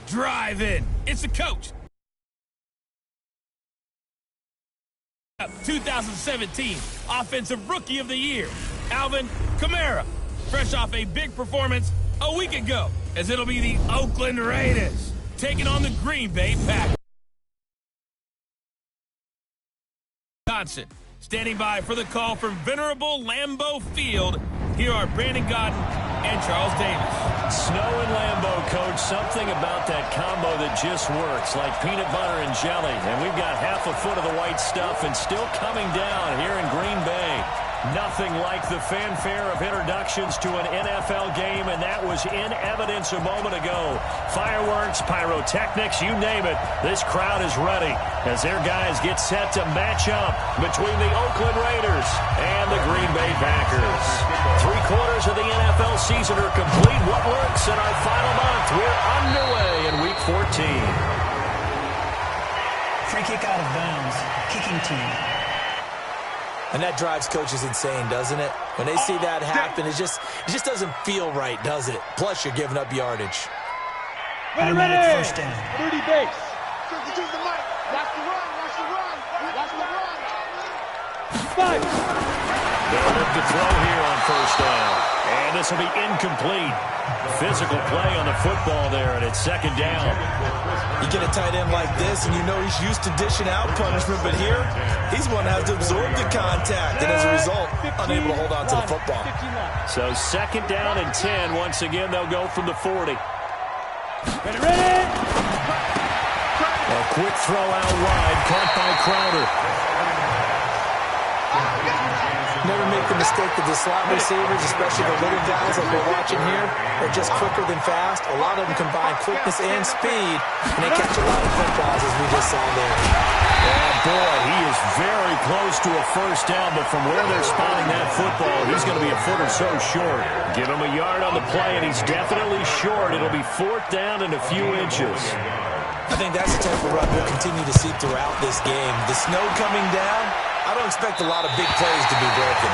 Drive in. It's the coach. 2017 Offensive Rookie of the Year, Alvin Kamara, fresh off a big performance a week ago, as it'll be the Oakland Raiders taking on the Green Bay Packers. Johnson standing by for the call from venerable Lambeau Field. Here are Brandon Godden and Charles Davis. Snow and Lambeau, Coach. Something about that combo that just works, like peanut butter and jelly. And we've got half a foot of the white stuff and still coming down here in Green Bay. Nothing like the fanfare of introductions to an NFL game, and that was in evidence a moment ago. Fireworks, pyrotechnics, you name it. This crowd is ready as their guys get set to match up between the Oakland Raiders and the Green Bay Packers. 3/4 of the NFL season are complete. What works in our final month? We're underway in Week 14. Free kick out of bounds. Kicking team. And that drives coaches insane, doesn't it? When they see that happen, it just doesn't feel right, does it? Plus, you're giving up yardage. Ready. First down. 30 base. Choose the mic. Watch the run. Watch the run. Watch the run. 5. They'll look to throw here on first down. And this will be incomplete. Physical play on the football there, and it's second down. You get a tight end like this, and you know he's used to dishing out punishment, but here, he's one that has to absorb the contact, and as a result, unable to hold on to the football. So second down and 10. Once again, they'll go from the 40. Ready. A quick throw out wide, caught by Crowder. Never make the mistake that the slot receivers, especially the little guys like we're watching here, are just quicker than fast. A lot of them combine quickness and speed, and they catch a lot of footballs, as we just saw there. And boy, he is very close to a first down, but from where they're spotting that football, he's going to be a foot or so short. Give him a yard on the play, and he's definitely short. It'll be fourth down and a few inches. I think that's the type of run we'll continue to see throughout this game. The snow coming down, I don't expect a lot of big plays to be broken.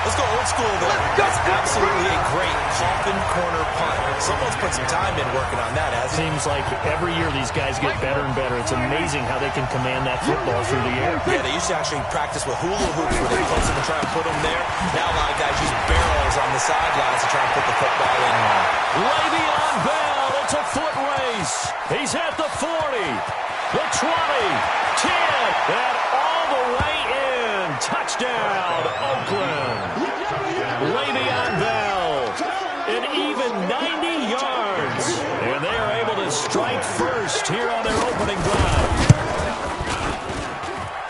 Let's go old school, though. That's absolutely a great coffin corner punt. Someone's put some time in working on that, hasn't it? Seems like every year these guys get better and better. It's amazing how they can command that football through the air. Yeah, they used to actually practice with hula hoops where they place them and try and put them there. Now a lot of guys use barrels on the sidelines to try and put the football in. Le'Veon Bell, it's a foot race. He's at the 40, the 20, 10, and all the way in. Touchdown, Oakland. Le'Veon Bell, an even 90 yards. And they are able to strike first here on their opening drive.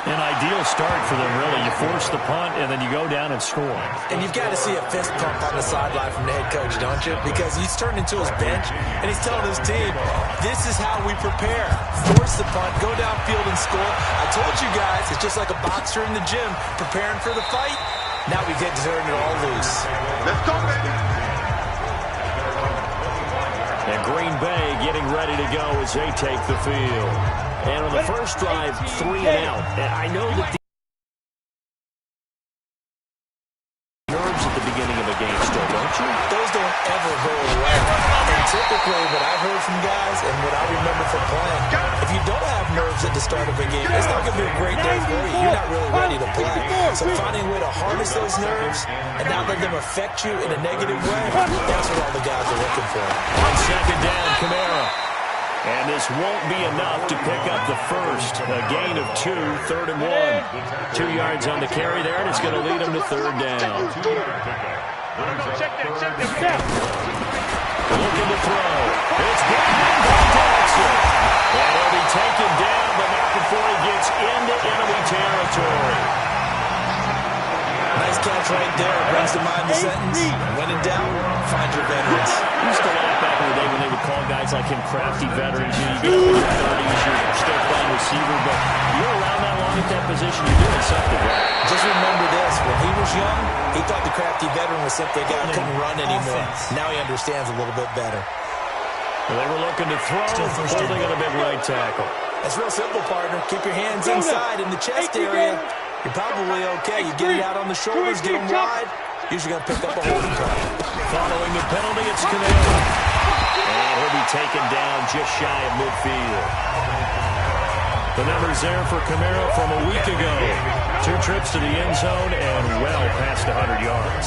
An ideal start for them, really. You force the punt, and then you go down and score. And you've got to see a fist pump on the sideline from the head coach, don't you? Because he's turned into his bench, and he's telling his team, this is how we prepare. Force the punt, go downfield and score. I told you guys, it's just like a boxer in the gym preparing for the fight. Now we get to turn it all loose. Let's go, baby. And Green Bay getting ready to go as they take the field. And on the first drive, 3 and out. And I know that the nerves at the beginning of a game still, don't you? Those don't ever go away. And typically, what I've heard from guys and what I remember from playing, if you don't have nerves at the start of a game, it's not going to be a great day for you. You're not really ready to play. So finding a way to harness those nerves and not let them affect you in a negative way, that's what all the guys are looking for. On second down, Kamara. And this won't be enough to pick up the first. A gain of 2, 3rd and 1. 2 yards on the carry there, and it's going to lead him to third down. Looking to throw. It's Brandon Jackson. And he'll be taken down, but not before he gets into enemy territory. Nice catch right there. Brings to mind the sentence. When in doubt, find your veterans. I used to laugh back in the day when they would call guys like him crafty veterans. You get in your 30s, you're still playing receiver, but you're around that long at that position, you're doing something right. Just remember this. When he was young, he thought the crafty veteran was simply a guy who couldn't run anymore. Now he understands a little bit better. Well, they were looking to throw, holding on a big right tackle. That's real simple, partner. Keep your hands inside in the chest area. You're probably okay. You get it out on the shoulders, get them wide. Usually going to pick up a holding call. Following the penalty, it's Canelo. And he'll be taken down just shy of midfield. The numbers there for Kamara from a week ago. 2 trips to the end zone and well past 100 yards.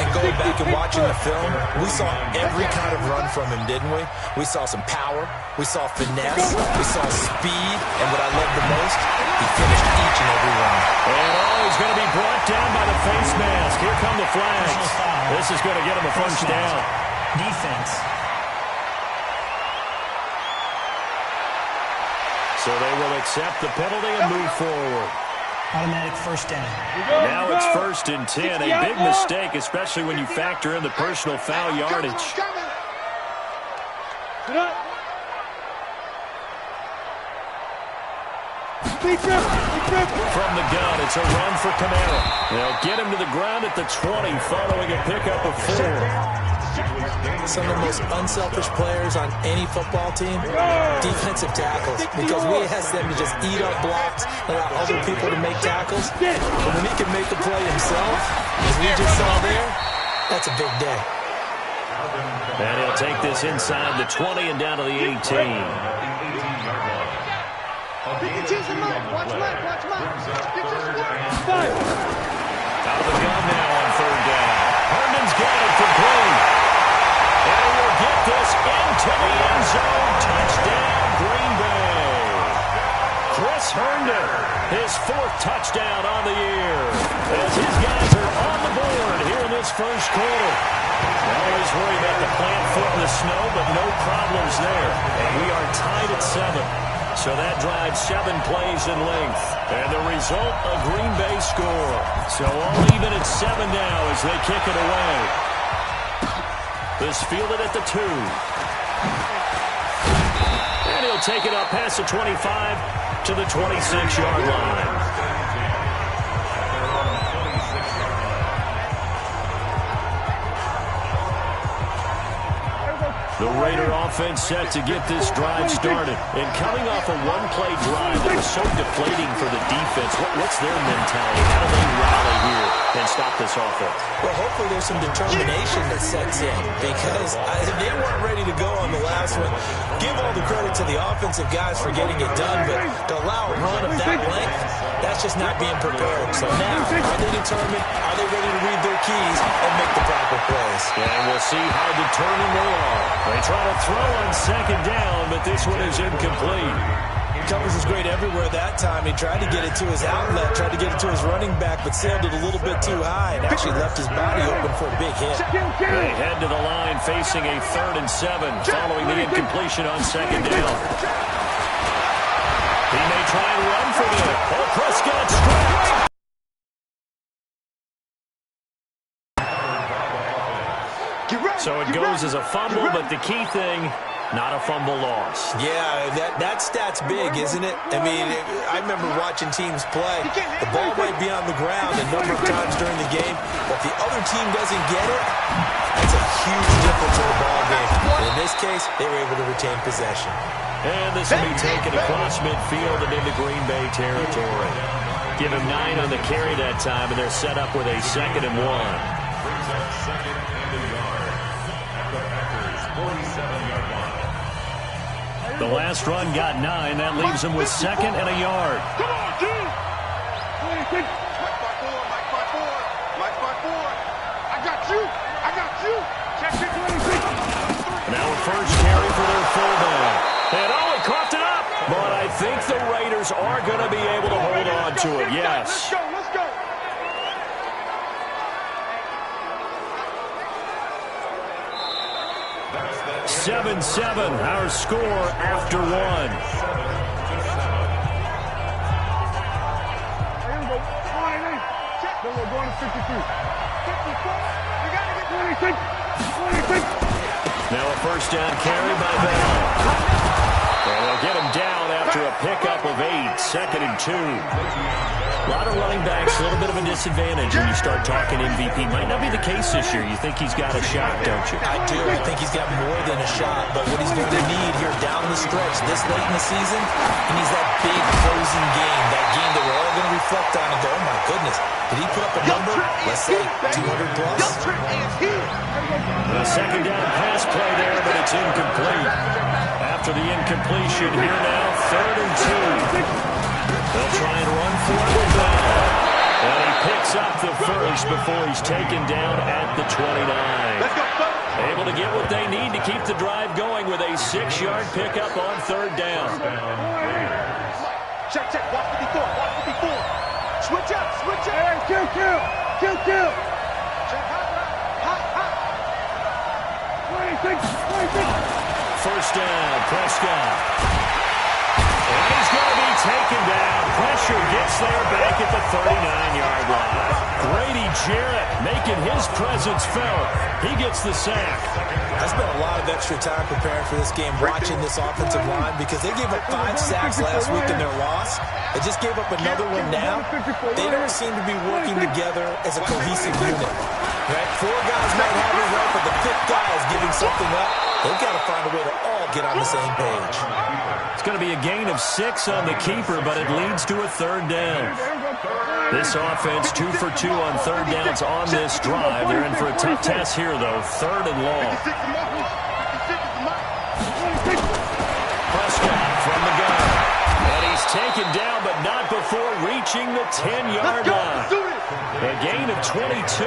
And going back and watching the film, we saw every kind of run from him, didn't we? We saw some power, we saw finesse, we saw speed, and what I loved the most, he finished each and every one. And he's going to be brought down by the face mask. Here come the flags. This is going to get him a first down. Defense. So they will accept the penalty and move forward. Automatic first down. Now it's 1st and 10. A big mistake, especially when you factor in the personal foul yardage. From the gun, it's a run for Kamara. They'll get him to the ground at the 20 following a pickup of 4. Some of the most unselfish players on any football team, defensive tackles, because we ask them to just eat up blocks, allow other people to make tackles. But when he can make the play himself, as we just saw there, that's a big day. And he'll take this inside the 20 and down to the 18. Out of the gun now on 3rd down. Herndon's got it for Green. And we'll get this into the end zone. Touchdown, Green Bay. Chris Herndon, his 4th touchdown on the year. As his guys are on the board here in this first quarter. Always worry about the plant foot in the snow, but no problems there. And we are tied at 7. So that drives 7 plays in length. And the result, a Green Bay score. So all even at 7 now as they kick it away. This fielded at the 2. And he'll take it up past the 25 to the 26-yard line. The Raider offense set to get this drive started. And coming off a one-play drive that was so deflating for the defense, what's their mentality? How do they rally here and stop this offense? Well, hopefully there's some determination that sets in, because they weren't ready to go on the last one. Give all the credit to the offensive guys for getting it done, but to allow a run of that length, that's just not being prepared. So now, are they determined? Are they ready to read their keys and make the proper plays? And we'll see how determined they are. They try to throw on 2nd down, but this one is incomplete. Covers is great everywhere that time. He tried to get it to his outlet, tried to get it to his running back, but sailed it a little bit too high and actually left his body open for a big hit. They head to the line facing a 3rd and 7 following the incompletion on 2nd down. He may try and run for it. Oh, Prescott stripped. So it goes as a fumble, but the key thing, not a fumble loss. Yeah, that stat's big, isn't it? I mean, I remember watching teams play. The ball might be on the ground a number of times during the game, but if the other team doesn't get it, that's a huge difference in the ball game. And in this case, they were able to retain possession. And this will be taken across midfield and into Green Bay territory. Give him 9 on the carry that time, and they're set up with a 2nd and 1. The last run got 9. That leaves him with 2nd and a yard. Come on, dude! Mike by 4, Mike by 4, Mike by 4. I got you! I got you! Check it, 26. Now a first carry for their fullback. And he coughed it up. But I think the Raiders are going to be able to hold on to it, yes. Let's go, let's go. 7-7, our score after 1. Now a first down carry by Bell. And they'll get him down after a pickup of 8, 2nd and 2. A lot of running backs, a little bit of a disadvantage when you start talking MVP. Might not be the case this year. You think he's got a shot, don't you? I do. I think he's got more than a shot. But what he's going to need here down the the stretch this late in the season, he needs that big closing game, that game that we're all going to reflect on and go, oh my goodness, did he put up a number, let's say 200 plus? The second down pass play there, but it's incomplete. After the incompletion, here now, 3rd and 2. They'll try and run for it with Bell. And he picks up the first before he's taken down at the 29. Able to get what they need to keep the drive going with a 6-yard pickup on 3rd down. Check, check. Watch 54. Watch 54. Switch up. Switch up. Hey, kill. Check hot. 26. First down, Prescott. And he's going to be taken down. Pressure gets there back at the 39-yard line. Grady Jarrett making his presence felt. He gets the sack. I spent a lot of extra time preparing for this game, watching this offensive line, because they gave up 5 sacks last week in their loss. They just gave up another one now. They don't seem to be working together as a cohesive unit. Right? 4 guys might have it right, but the 5th guy is giving something up. They've got to find a way to all get on the same page. It's going to be a gain of 6 on the keeper, but it leads to a 3rd down. This offense 2 for 2 on 3rd downs on this drive. They're in for a tough task here, though. 3rd and long. Prescott from the gun. And he's taken down, but not before reaching the 10-yard line. A gain of 22.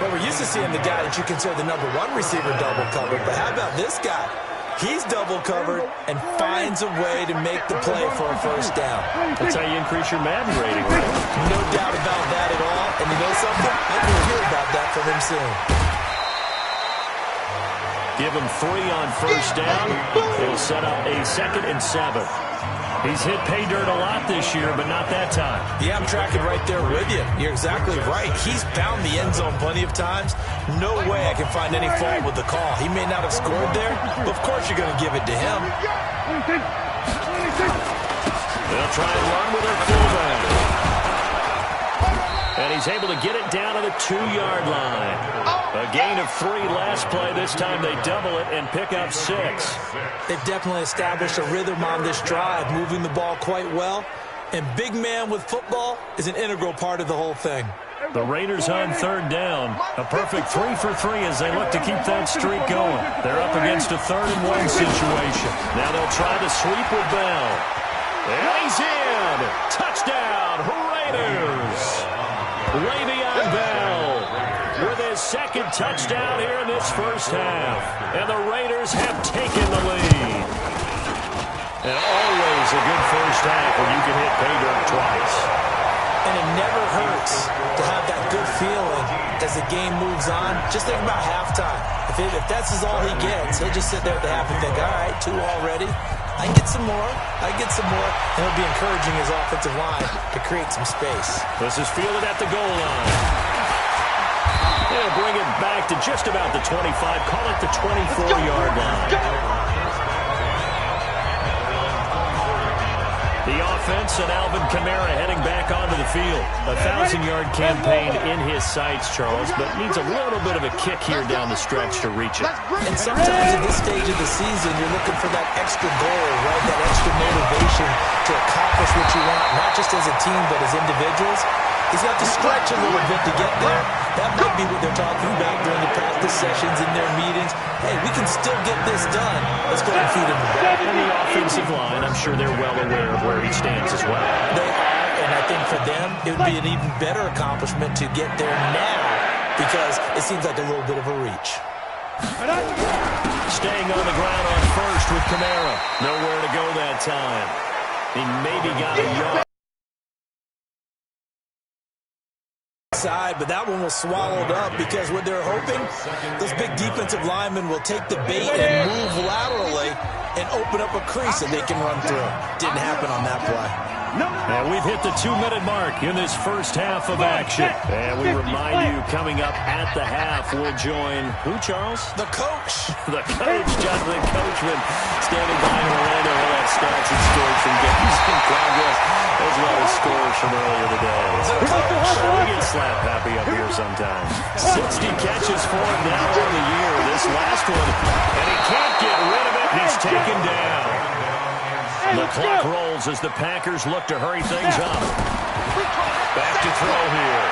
Well, we're used to seeing the guy that you consider the number 1 receiver double covered, but how about this guy? He's double covered and finds a way to make the play for a first down. That's how you increase your Madden rating, right? No doubt about that at all. And you know something? I'm going to hear about that from him soon. Give him 3 on first down. He'll set up a 2nd and 7. He's hit pay dirt a lot this year, but not that time. Yeah, I'm tracking right there with you. You're exactly right. He's found the end zone plenty of times. No way I can find any fault with the call. He may not have scored there, but of course you're going to give it to him. They'll try and run with their fullback. And he's able to get it down to the 2-yard line. A gain of 3 last play. This time they double it and pick up 6. They've definitely established a rhythm on this drive, moving the ball quite well. And big man with football is an integral part of the whole thing. The Raiders on 3rd down. A perfect 3 for 3 as they look to keep that streak going. They're up against a 3rd and 1 situation. Now they'll try to sweep with Bell. And he's in. Touchdown, Raiders. Le'Veon Bell with his 2nd touchdown here in this first half. And the Raiders have taken the lead. And always a good first half when you can hit pay dirt twice. And it never hurts to have that good feeling as the game moves on. Just think about halftime. If that's all he gets, he'll just sit there at the half and think, all right, 2 already. I can get some more. And he'll be encouraging his offensive line to create some space. This is fielded at the goal line. They'll bring it back to just about the 25. Call it the 24-yard line. The offense and Alvin Kamara heading back onto the field. A 1,000-yard campaign in his sights, Charles, but needs a little bit of a kick here down the stretch to reach it. And sometimes at this stage of the season, you're looking for that extra goal, right? That extra motivation to accomplish what you want, not just as a team, but as individuals. He's got to stretch a little bit to get there. That might be what they're talking about during the practice sessions, in their meetings. Hey, we can still get this done. Let's go and feed him the ball. And the offensive line, I'm sure they're well aware of where he stands as well. They are, and I think for them, it would be an even better accomplishment to get there now, because it seems like a little bit of a reach. Staying on the ground on first with Kamara. Nowhere to go that time. He maybe got a yard. Side, but that one was swallowed up because what they're hoping, those big defensive linemen will take the bait and move laterally and open up a crease that they can run through. Didn't happen on that play. And we've hit the 2-minute mark in this first half of action. And we remind you, coming up at the half, we'll join who, Charles? The coach. The coach, Jonathan Coachman, standing by in Orlando. He'll have stats and scores from games in progress, as well as scores from earlier today. We get slap happy up here sometimes. 60 catches for him now on the year. This last one, and he can't get rid of it. And he's taken down. The clock rolls as the Packers look to hurry things up. Back to throw here.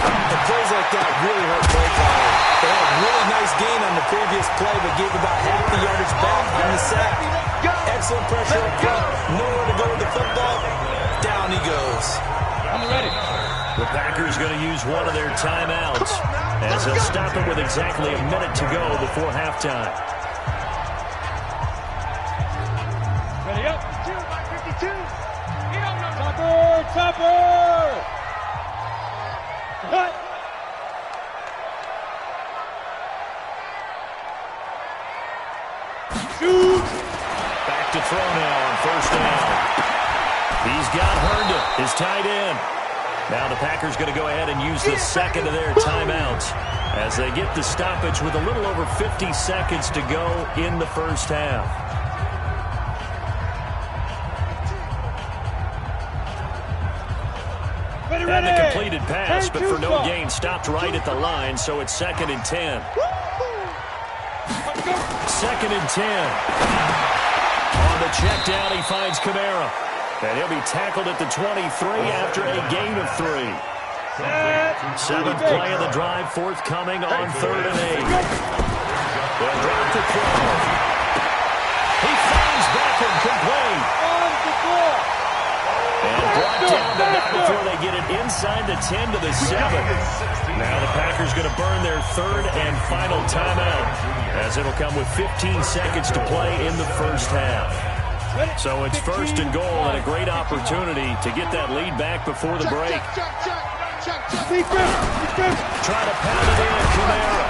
And plays like that really hurt play calling. They had a really nice gain on the previous play, but gave about half the yardage back on the sack. Excellent pressure up front. Nowhere to go with the football. Down he goes. I'm ready. The Packers going to use one of their timeouts as they'll stop it with exactly a minute to go before halftime. Ready up. 52. Topper. Cut. Shoot. Back to throw now on first down. He's got Herndon, his tight end. Now the Packers going to go ahead and use the second of their timeouts as they get the stoppage with a little over 50 seconds to go in the first half. And the completed pass, but for no gain, stopped right at the line, so it's 2nd and 10. 2nd and 10. On the check down, he finds Kamara. And he'll be tackled at the 23 after a gain of 3. 7th play of the drive, forthcoming on 3rd and 8. They'll drop the throw. He finds Beckham complete. And brought down, but not before they get it inside the 10 to the 7. Now the Packers going to burn their 3rd and final timeout as it'll come with 15 seconds to play in the first half. So it's 1st and goal and a great opportunity to get that lead back before the break. Try to pound it in, Kamara.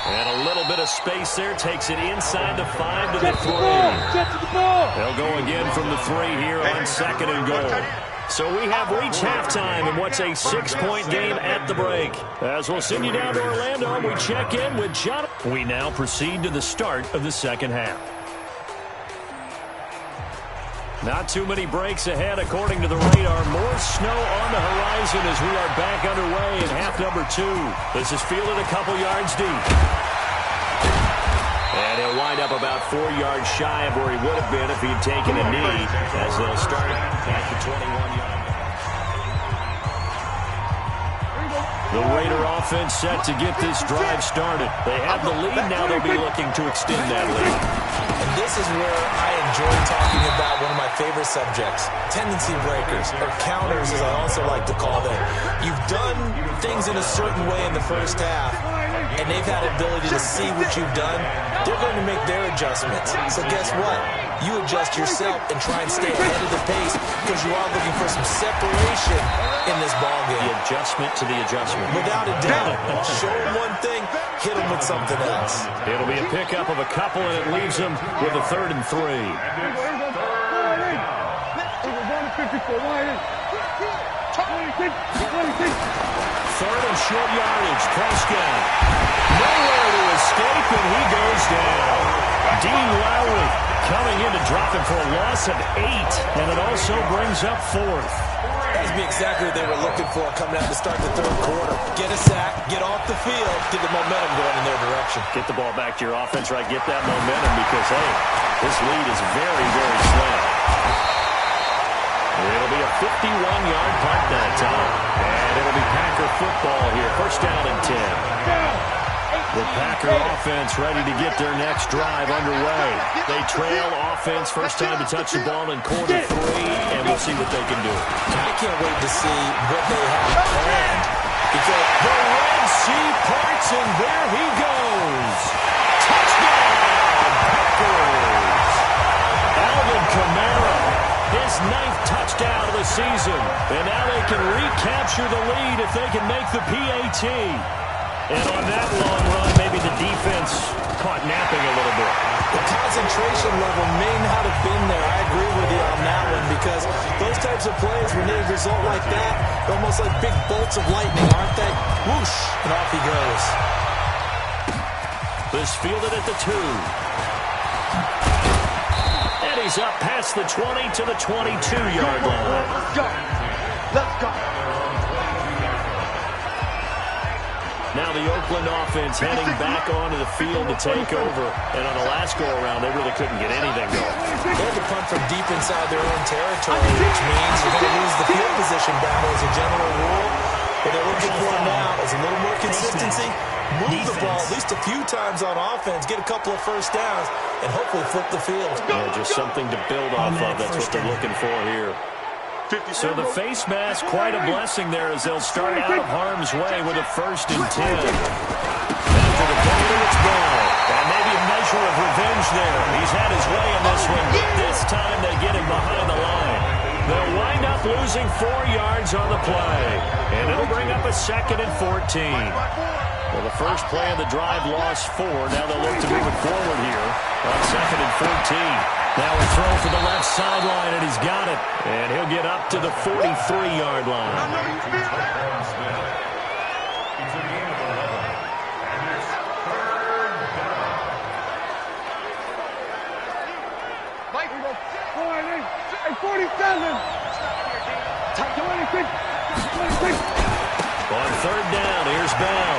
And a little bit of space there, takes it inside the 5 to the 3. They'll go again from the 3 here on 2nd and goal. So we have reached halftime in what's a 6-point game at the break. As we'll send you down to Orlando, we check in with John. We now proceed to the start of the second half. Not too many breaks ahead, according to the radar. More snow on the horizon as we are back underway in half number 2. This is fielded a couple yards deep. And he'll wind up about 4 yards shy of where he would have been if he'd taken a knee, as they'll start at the 21-yard line. The Raider offense set to get this drive started. They have the lead, now they'll be looking to extend that lead. And this is where I enjoy talking about one of my favorite subjects, tendency breakers, or counters as I also like to call them. You've done things in a certain way in the first half, and they've had the ability to see what you've done. They're going to make their adjustments. So guess what? You adjust yourself and try and stay ahead of the pace because you are looking for some separation in this ballgame. The adjustment to the adjustment. Without a doubt. Show them one thing, hit them with something else. It'll be a pickup of a couple, and it leaves them with a 3rd and 3. 3rd and short yardage. Prescott. Nowhere to escape, and he goes down. Dean Lowry coming in to drop him for a loss of 8, and it also brings up 4th. That's exactly what they were looking for coming out to start the 3rd quarter. Get a sack, get off the field, get the momentum going in their direction. Get the ball back to your offense, right? Get that momentum because, hey, this lead is very, very slim. It'll be a 51-yard punt that time. And it'll be Packer football here. 1st down and 10. The Packer offense ready to get their next drive underway. They trail offense, first time to touch the ball in quarter 3, and we'll see what they can do. I can't wait to see what they have planned. Because the Red Sea parts, and there he goes. Touchdown, Packers. Alvin Kamara, his 9th touchdown of the season. And now they can recapture the lead if they can make the PAT. And on that long run, maybe the defense caught napping a little bit. The concentration level may not have been there. I agree with you on that one because those types of plays, when they result like that, they're almost like big bolts of lightning, aren't they? Whoosh, and off he goes. This fielded at the 2. And he's up past the 20 to the 22-yard line. Let's go. Let's go. Now the Oakland offense heading back onto the field to take over. And on the last go-around, they really couldn't get anything going. They had to punt from deep inside their own territory, which means you're going to lose the field position battle as a general rule. What they're looking for now is a little more consistency. Move the ball at least a few times on offense, get a couple of first downs, and hopefully flip the field. Yeah, just something to build off of. That's what they're looking for here. So the face mask, quite a blessing there as they'll start out of harm's way with a 1st and 10. After the penalty, it's ball. And maybe a measure of revenge there. He's had his way in this one, but this time they get him behind the line. They'll wind up losing 4 yards on the play. And it'll bring up a 2nd and 14. Well, the first play of the drive lost 4. Now they'll look to move it forward here on 2nd and 14. Now a throw for the left sideline, and he's got it. And he'll get up to the 43-yard line. Hey, 47. On 3rd down, here's Bell.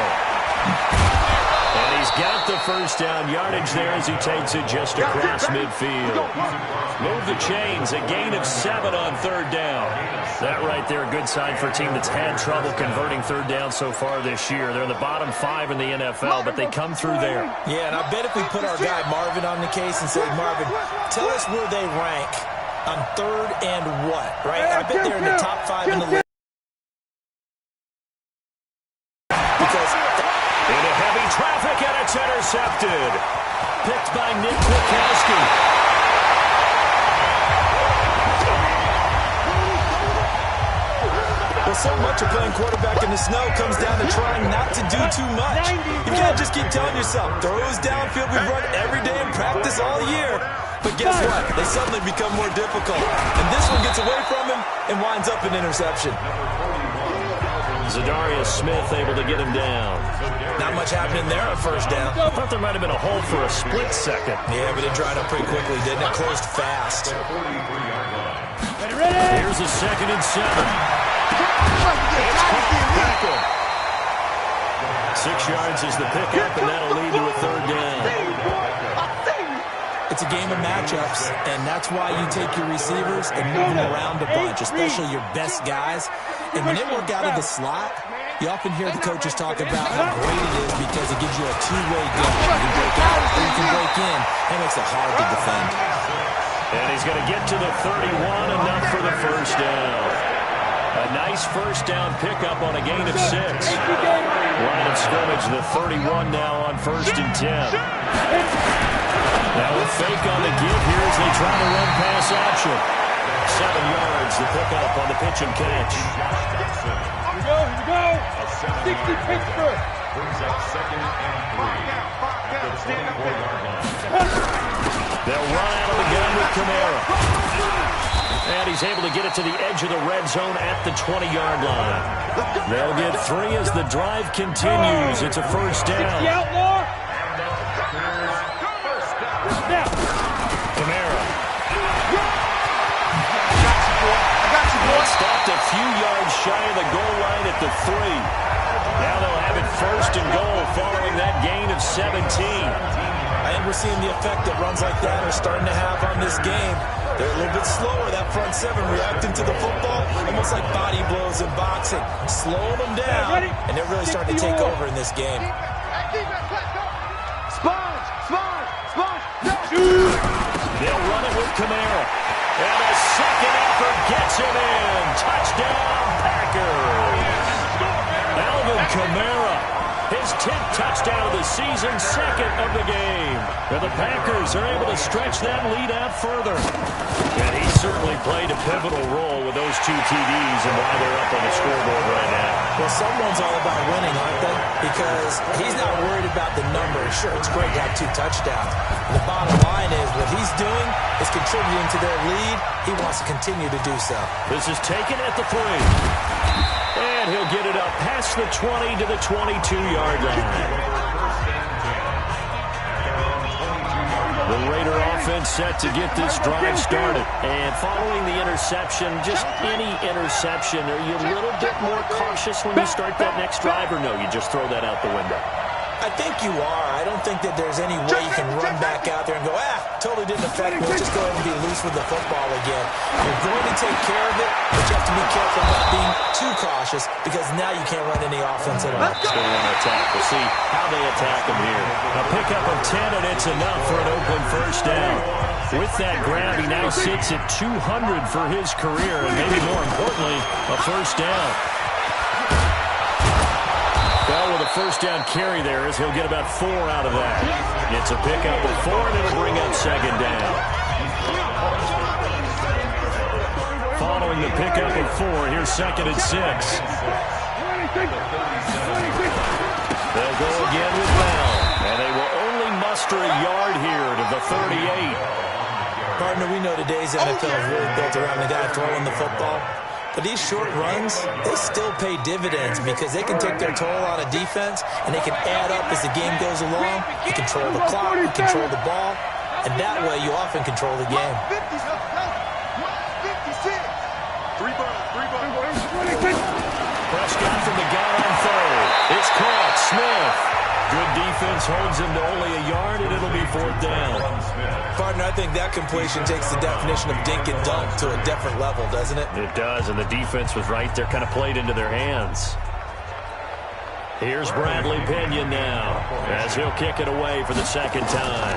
And he's got the first down yardage there as he takes it just across midfield. Move the chains, a gain of 7 on 3rd down. That right there, a good sign for a team that's had trouble converting 3rd down so far this year. They're in the bottom 5 in the NFL, but they come through there. Yeah, and I bet if we put our guy Marvin on the case and say, Marvin, tell us where they rank on 3rd and what, right? I bet they're in the top 5 in the league. Into heavy traffic, and it's intercepted. Picked by Nick Kwiatkowski. Well, so much of playing quarterback in the snow comes down to trying not to do too much. You can't just keep telling yourself, throws downfield we've run every day in practice all year. But guess what? They suddenly become more difficult. And this one gets away from him and winds up an interception. Zadarius Smith able to get him down. Not much happening there on 1st down. I thought there might have been a hole for a split second. Yeah, but it dried up pretty quickly, didn't it? Closed fast. Here's a 2nd and 7. It's back up. 6 yards is the pickup, and that'll lead to a 3rd down. It's a game of matchups, and that's why you take your receivers and move them around a bunch, especially your best guys. And when they work out of the slot, you often hear the coaches talk about how great it is because it gives you a two-way go. You can break out or you can break in. That makes it hard to defend. And he's going to get to the 31, enough for the 1st down. A nice 1st down pickup on a gain of 6. Line of scrimmage, the 31 now on 1st and 10. Now a fake on the give here as they try to run pass option. 7 yards, the pickup on the pitch and catch. Here we go. 60 Pittsburgh. Brings up 2nd and 3. They'll run out of the gun with Kamara. And he's able to get it to the edge of the red zone at the 20-yard line. They'll get 3 as the drive continues. It's a 1st down. Kamara. Stopped a few yards shy of the goal line at the 3. Now they'll have it 1st and goal following that gain of 17. I think we're seeing the effect that runs like that are starting to have on this game. They're a little bit slower, that front 7, reacting to the football, almost like body blows in boxing. Slowing them down, and they're really starting to take over in this game. They'll run it with Kamara. And a second effort gets him in. Touchdown, Packers. Alvin Kamara, his 10th touchdown of the season, 2nd of the game. And the Packers are able to stretch that lead out further. And he certainly played a pivotal role with those 2 TDs and why they're up on the scoreboard right now. Well, someone's all about winning, aren't they? Because he's not worried about the numbers. Sure, it's great to have 2 touchdowns. The bottom line is what he's doing is contributing to their lead. He wants to continue to do so. This is taken at the 3. And he'll get it up past the 20 to the 22-yard line. The Raider offense defense set to get this drive started. And following the interception, just any interception, are you a little bit more cautious when you start that next drive, or no, you just throw that out the window? I think you are. I don't think that there's any way you can run back out there and go, totally didn't affect me. Just go ahead and be loose with the football again. You're going to take care of it, but you have to be careful not being too cautious because now you can't run any offense at all. Still want to attack. We'll see how they attack them here. A pickup of 10, and it's enough for an Oakland first down. With that grab, he now sits at 200 for his career, and maybe more importantly, a first down. Bell with a first down carry there as he'll get about 4 out of that. It's a pickup of 4, and it'll bring up second down. Following the pickup of 4, here's second and 6. They'll go again with Bell, and they will only muster a yard here to the 38. Partner, we know today's NFL is really built around the guy throwing the football. But these short runs, they still pay dividends because they can take their toll on a defense, and they can add up as the game goes along. You control the clock, you control the ball, and that way you often control the game. 156. 3 balls. Prescott from the gun on third. It's caught. Smith. Good defense holds him to only a yard, and it'll be 4th down. Partner, I think that completion takes the definition of dink and dunk to a different level, doesn't it? It does, and the defense was right there, kind of played into their hands. Here's Bradley Pena now, as he'll kick it away for the second time.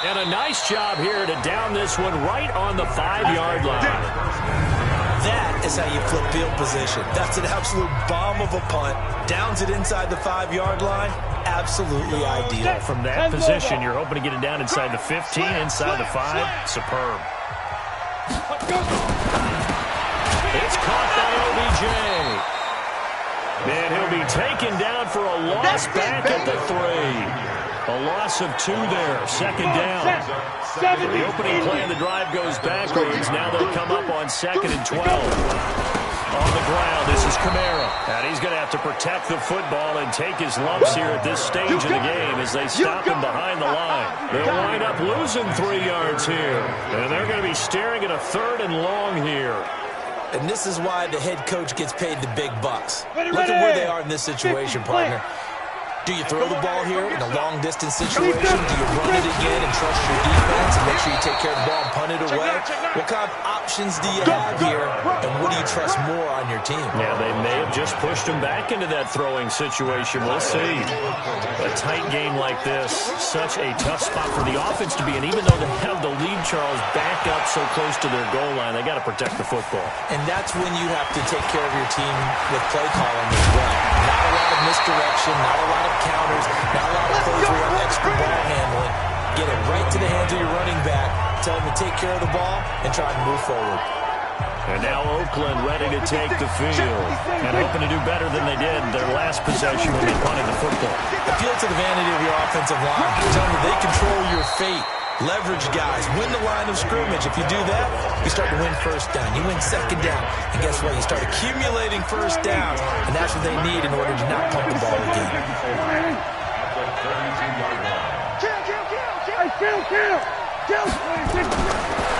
And a nice job here to down this one right on the 5-yard line. That is how you flip field position. That's an absolute bomb of a punt. Downs it inside the 5-yard line. Absolutely ideal. From that position, you're hoping to get it down inside the 15, inside the 5. Superb. It's caught by OBJ. And he'll be taken down for a loss back at the 3. A loss of 2 there. Second down. The opening play of the drive goes backwards. Now they'll come up on 2nd and 12. On the ground, this is Kamara. And he's going to have to protect the football and take his lumps here at this stage of the game as they stop him behind the line. They'll wind up losing 3 yards here. And they're going to be staring at a 3rd and long here. And this is why the head coach gets paid the big bucks. Look at where they are in this situation, partner. Do you throw the ball here in a long-distance situation? Do you run it again and trust your defense and make sure you take care of the ball and punt it away? What kind of options do you have here, and what do you trust more on your team? Yeah, they may have just pushed him back into that throwing situation. We'll see. A tight game like this, such a tough spot for the offense to be in. Even though they have the lead, Charles, back up so close to their goal line, they got to protect the football. And that's when you have to take care of your team with play calling as well. Not a lot of misdirection, not a lot of counters, not a lot of plays where you have extra ball handling. Get it right to the hands of your running back, tell him to take care of the ball, and try and move forward. And now Oakland ready to take the field and hoping to do better than they did their last possession when they punted the football. Appeal to the vanity of your offensive line. Tell them they control your fate. Leverage guys. Win the line of scrimmage. If you do that, you start to win first down. You win second down. And guess what? You start accumulating first downs. And that's what they need in order to not pump the ball again.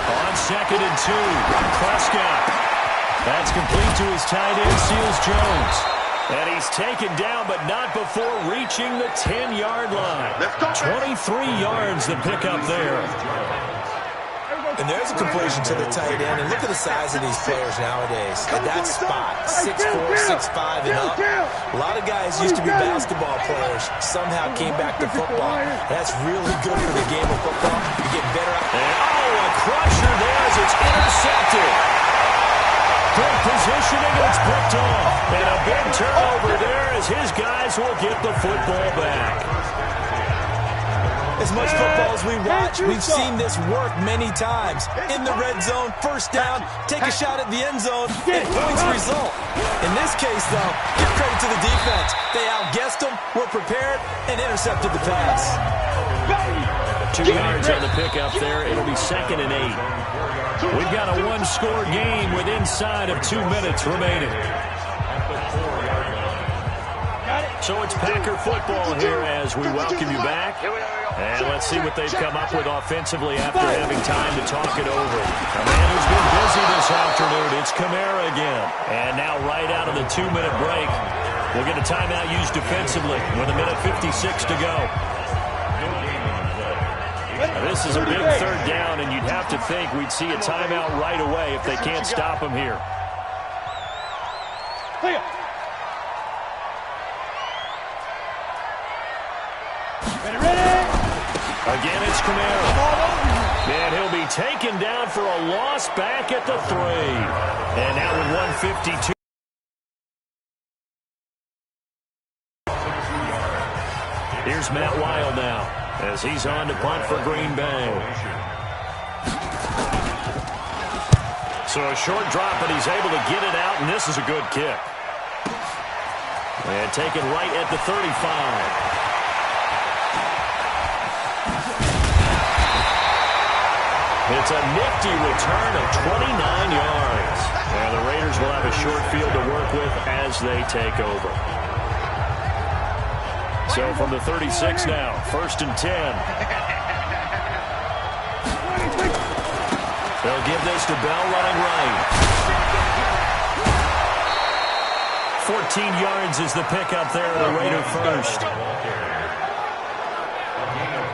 On 2nd and 2, Prescott. That's complete to his tight end, Seals Jones. And he's taken down, but not before reaching the 10-yard line. 23 yards to pick up there. And there's a completion to the tight end. And look at the size of these players nowadays. At that spot, 6'4", 6'5", and up. A lot of guys used to be basketball players. Somehow came back to football. That's really good for the game of football. You're getting better at it. And, a crusher there as it's intercepted. Good positioning, and it's picked off. And a big turnover there as his guys will get the football back. As much football as we watch, we've seen this work many times. In the red zone, first down, take a shot at the end zone, and points result. In this case, though, give credit to the defense. They outguessed them, were prepared, and intercepted the pass. 2 yards on the pickup there. It'll be 2nd and 8. We've got a one-score game with inside of 2 minutes remaining. So it's Packer football here as we welcome you back. And let's see what they've come up with offensively after having time to talk it over. A man who's been busy this afternoon, it's Kamara again. And now right out of the 2-minute break, we'll get a timeout used defensively with 1:56 to go. Now, this is a big third down, and you'd have to think we'd see a timeout right away if they can't stop him here. Again, it's Kamara. And he'll be taken down for a loss back at the 3. And now with 1:52. Here's Matt Weil now as he's on to punt for Green Bay. So a short drop, but he's able to get it out, and this is a good kick. And taken right at the 35. It's a nifty return of 29 yards. And the Raiders will have a short field to work with as they take over. So from the 36 now, 1st and 10. They'll give this to Bell running right. 14 yards is the pickup there, the Raider first.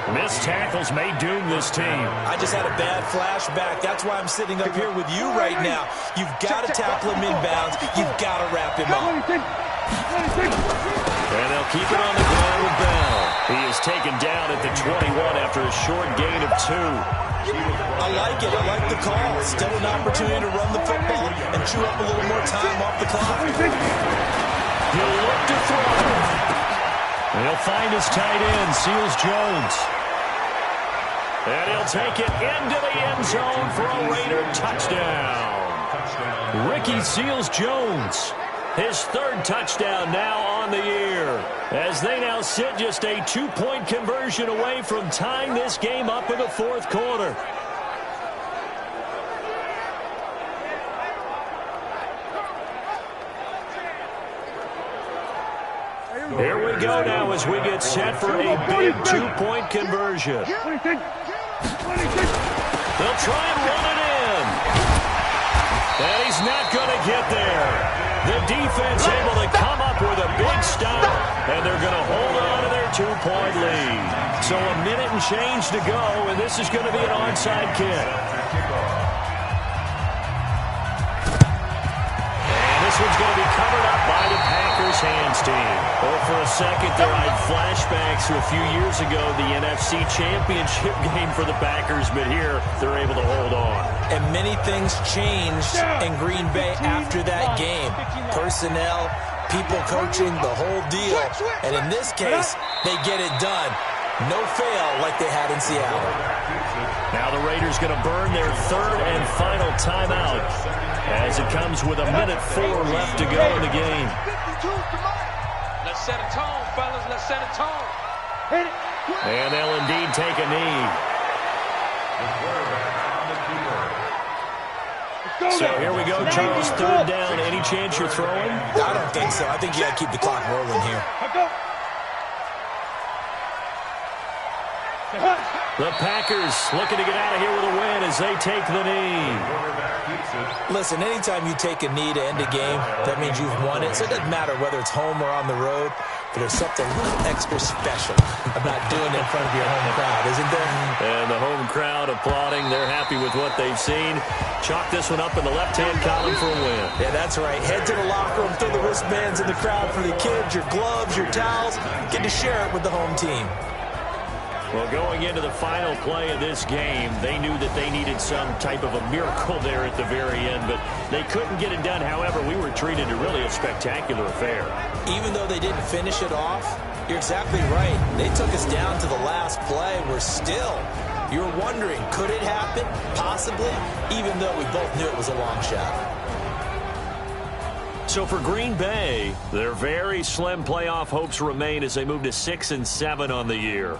Missed tackles may doom this team. I just had a bad flashback. That's why I'm sitting up here with you right now. You've got to tackle him inbounds. You've got to wrap him up. And they'll keep it on the ground with Bell. He is taken down at the 21 after a short gain of 2. I like it. I like the call. Still an opportunity to run the football and chew up a little more time off the clock. He'll look to throw. And he'll find his tight end, Seals Jones. And he'll take it into the end zone for a Raider touchdown. Ricky Seals Jones, his 3rd touchdown now on the year, as they now sit just a 2-point conversion away from tying this game up in the 4th quarter. Here we go now as we get set for a big 2-point conversion. They'll try and run it in. And he's not going to get there. The defense able to come up with a big stop, and they're going to hold on to their 2-point lead. So a minute and change to go, and this is going to be an onside kick. This one's going to be covered up by the Packers hands team. Well, for a second there, I had flashbacks to a few years ago, the NFC Championship game for the Packers, but here they're able to hold on. And many things changed in Green Bay after that game. Personnel, people coaching, the whole deal. And in this case, they get it done. No fail like they had in Seattle. Now the Raiders going to burn their 3rd and final timeout as it comes with 1:04 left to go in the game. Let's set a tone, fellas. Let's set a tone. And they'll indeed take a knee. So here we go, Charles. 3rd down. Any chance you're throwing? I don't think so. I think you got to keep the clock rolling here. The Packers looking to get out of here with a win as they take the knee. Listen, anytime you take a knee to end a game, that means you've won it. So it doesn't matter whether it's home or on the road, but there's something a little extra special about doing it in front of your home crowd, isn't there? And the home crowd applauding. They're happy with what they've seen. Chalk this one up in the left-hand column for a win. Yeah, that's right. Head to the locker room, throw the wristbands in the crowd for the kids, your gloves, your towels. Get to share it with the home team. Well, going into the final play of this game, they knew that they needed some type of a miracle there at the very end, but they couldn't get it done. However, we were treated to really a spectacular affair. Even though they didn't finish it off, you're exactly right. They took us down to the last play. You were wondering, could it happen? Possibly, even though we both knew it was a long shot. So for Green Bay, their very slim playoff hopes remain as they move to 6-7 on the year.